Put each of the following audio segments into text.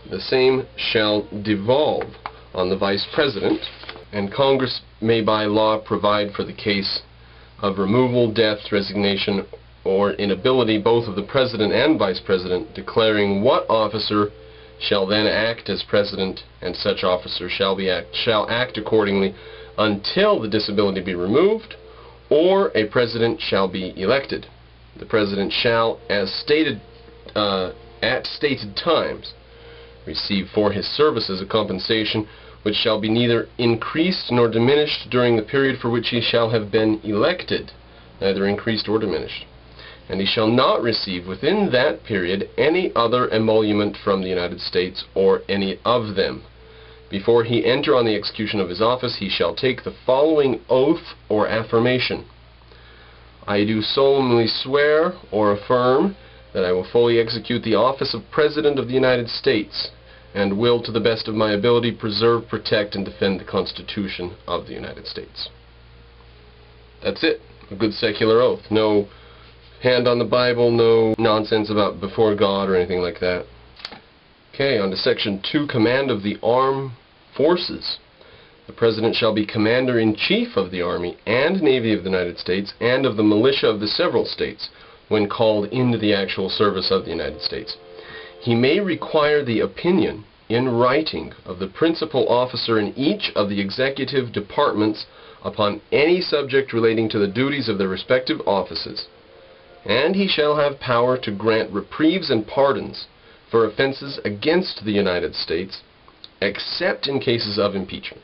The same shall devolve on the Vice President, and Congress may by law provide for the case of removal, death, resignation, or inability both of the President and Vice President, declaring what officer shall then act as President, and such officer shall act accordingly until the disability be removed, or a President shall be elected. The President shall, as stated at stated times, receive for his services a compensation which shall be neither increased nor diminished during the period for which he shall have been elected, neither increased or diminished. And he shall not receive within that period any other emolument from the United States or any of them. Before he enter on the execution of his office, he shall take the following oath or affirmation. I do solemnly swear or affirm that I will fully execute the office of President of the United States, and will, to the best of my ability, preserve, protect, and defend the Constitution of the United States. That's it. A good secular oath. No hand on the Bible, no nonsense about before God or anything like that. Okay, on to Section 2, Command of the Armed Forces. The President shall be Commander-in-Chief of the Army and Navy of the United States and of the militia of the several states when called into the actual service of the United States. He may require the opinion in writing of the principal officer in each of the executive departments upon any subject relating to the duties of their respective offices, and he shall have power to grant reprieves and pardons for offenses against the United States, except in cases of impeachment.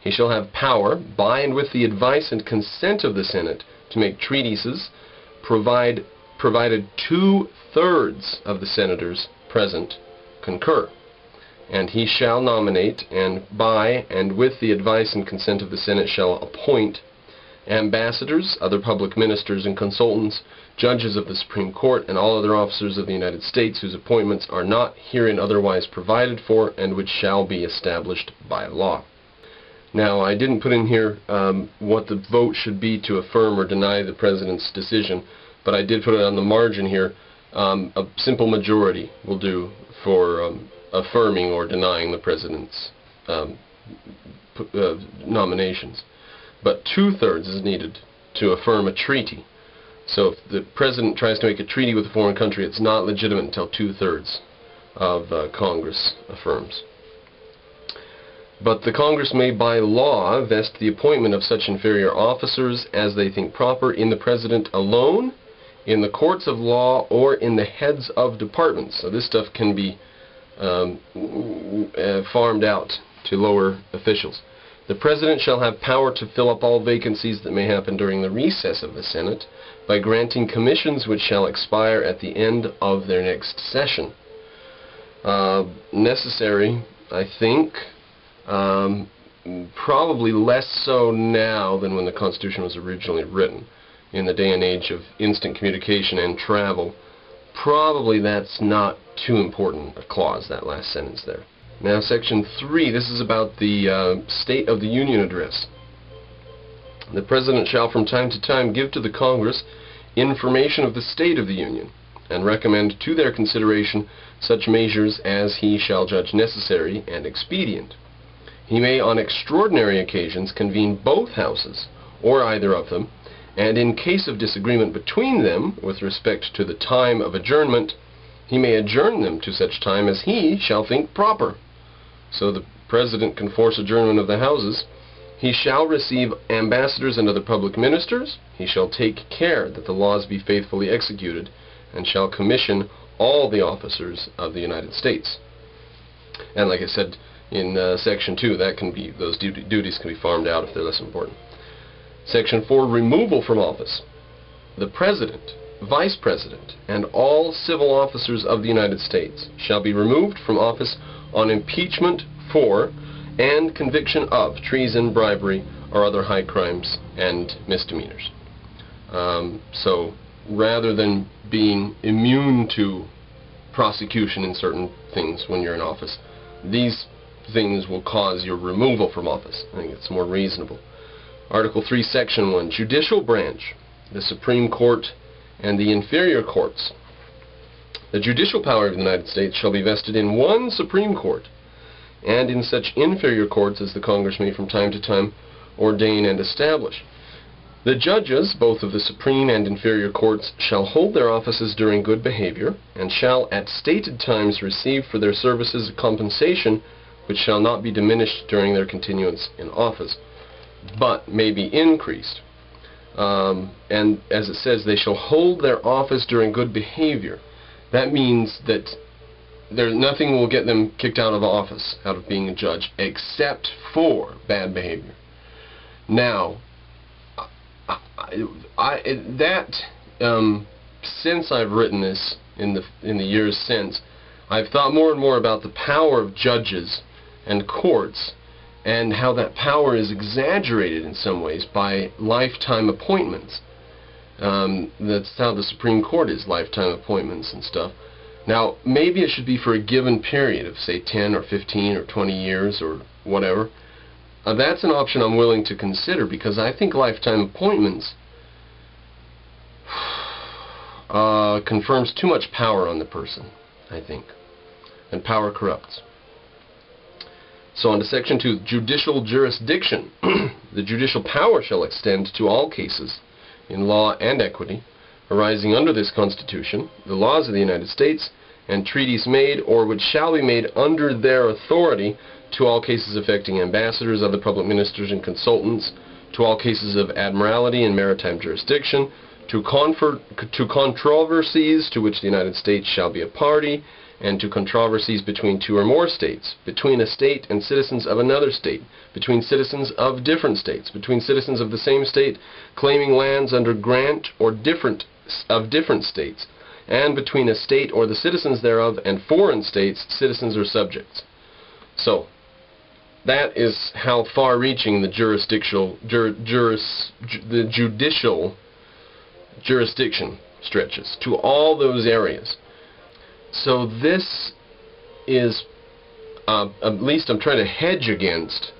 He shall have power, by and with the advice and consent of the Senate, to make treatises, provided 2/3 of the senators present concur. And he shall nominate, and by and with the advice and consent of the Senate shall appoint, ambassadors, other public ministers and consultants, judges of the Supreme Court, and all other officers of the United States whose appointments are not herein otherwise provided for, and which shall be established by law. Now, I didn't put in here what the vote should be to affirm or deny the President's decision, but I did put it on the margin here. A simple majority will do for affirming or denying the President's nominations. But 2/3 is needed to affirm a treaty. So if the President tries to make a treaty with a foreign country, it's not legitimate until 2/3 of Congress affirms. But the Congress may by law vest the appointment of such inferior officers as they think proper in the President alone, in the courts of law, or in the heads of departments. So this stuff can be farmed out to lower officials. The President shall have power to fill up all vacancies that may happen during the recess of the Senate by granting commissions which shall expire at the end of their next session. Necessary, I think, probably less so now than when the Constitution was originally written. In the day and age of instant communication and travel, probably that's not too important a clause, that last sentence there. Now, Section 3, this is about the State of the Union Address. The President shall from time to time give to the Congress information of the state of the Union, and recommend to their consideration such measures as he shall judge necessary and expedient. He may on extraordinary occasions convene both houses, or either of them, and in case of disagreement between them with respect to the time of adjournment, he may adjourn them to such time as he shall think proper. So the President can force adjournment of the houses. He shall receive ambassadors and other public ministers. He shall take care that the laws be faithfully executed, and shall commission all the officers of the United States. And like I said in Section 2, that can be, those duties can be farmed out if they're less important. Section 4, removal from office. The President, Vice President, and all civil officers of the United States shall be removed from office on impeachment for and conviction of treason, bribery, or other high crimes and misdemeanors. So rather than being immune to prosecution in certain things when you're in office, these things will cause your removal from office. I think it's more reasonable. Article 3, Section 1, Judicial Branch, the Supreme Court and the inferior courts. The judicial power of the United States shall be vested in one Supreme Court, and in such inferior courts as the Congress may from time to time ordain and establish. The judges, both of the Supreme and inferior courts, shall hold their offices during good behavior, and shall at stated times receive for their services a compensation which shall not be diminished during their continuance in office, but may be increased. And as it says, they shall hold their office during good behavior. That means that nothing will get them kicked out of office, out of being a judge, except for bad behavior. Now, since I've written this in the years since, I've thought more and more about the power of judges and courts, and how that power is exaggerated in some ways by lifetime appointments. That's how the Supreme Court is, lifetime appointments and stuff. Now, maybe it should be for a given period of, say, 10 or 15 or 20 years or whatever. That's an option I'm willing to consider, because I think lifetime appointments confirms too much power on the person, I think. And power corrupts. So on to Section 2, Judicial Jurisdiction. The judicial power shall extend to all cases in law and equity arising under this Constitution, the laws of the United States, and treaties made or which shall be made under their authority, to all cases affecting ambassadors, other public ministers and consultants, to all cases of admiralty and maritime jurisdiction, to controversies to which the United States shall be a party, and to controversies between two or more states, between a state and citizens of another state, between citizens of different states, between citizens of the same state claiming lands under grant or different states, and between a state or the citizens thereof and foreign states, citizens or subjects. So, that is how far-reaching the judicial jurisdiction stretches, to all those areas. So this is, at least I'm trying to hedge against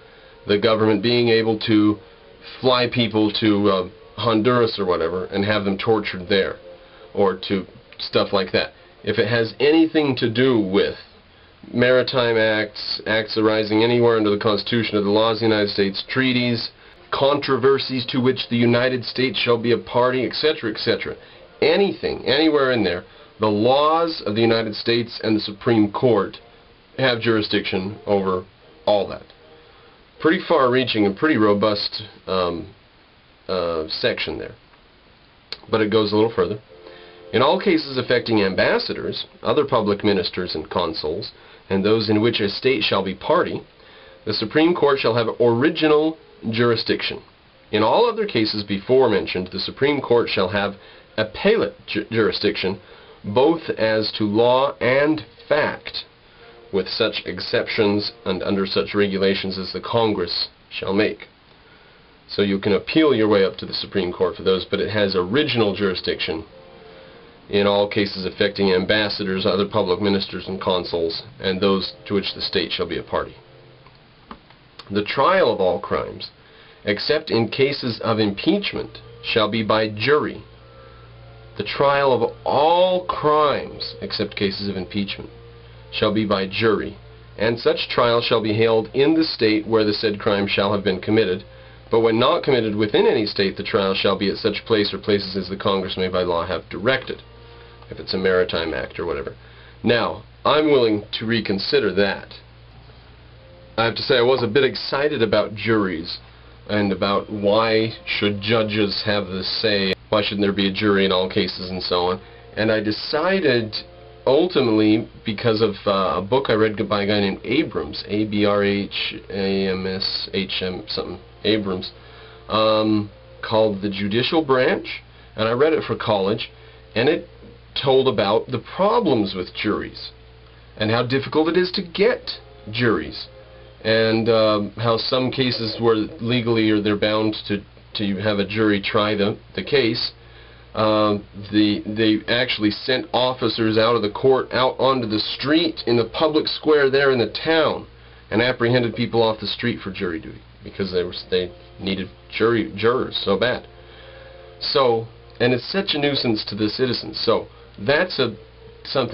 the government being able to fly people to Honduras or whatever and have them tortured there, or to stuff like that. If it has anything to do with maritime acts, acts arising anywhere under the Constitution or the laws of the United States, treaties, controversies to which the United States shall be a party, etc., etc., anything, anywhere in there, the laws of the United States and the Supreme Court have jurisdiction over all that. Pretty far-reaching and pretty robust section there. But it goes a little further. In all cases affecting ambassadors, other public ministers and consuls, and those in which a state shall be party, the Supreme Court shall have original jurisdiction. In all other cases before mentioned, the Supreme Court shall have appellate jurisdiction, both as to law and fact, with such exceptions and under such regulations as the Congress shall make. So you can appeal your way up to the Supreme Court for those, but it has original jurisdiction in all cases affecting ambassadors, other public ministers and consuls, and those to which the state shall be a party. The trial of all crimes, except in cases of impeachment, shall be by jury. The trial of all crimes, except cases of impeachment, shall be by jury, and such trial shall be held in the state where the said crime shall have been committed, but when not committed within any state, the trial shall be at such place or places as the Congress may by law have directed, if it's a maritime act or whatever. Now, I'm willing to reconsider that. I have to say I was a bit excited about juries, and about why should judges have the say, why shouldn't there be a jury in all cases, and so on. And I decided, ultimately, because of a book I read by a guy named Abrams, A-B-R-H-A-M-S-H-M something, Abrams, called The Judicial Branch, and I read it for college, and it told about the problems with juries, and how difficult it is to get juries, and how some cases where legally or they're bound to have a jury try the case, they actually sent officers out of the court out onto the street in the public square there in the town and apprehended people off the street for jury duty because they needed jurors so bad. So, and it's such a nuisance to the citizens. So that's something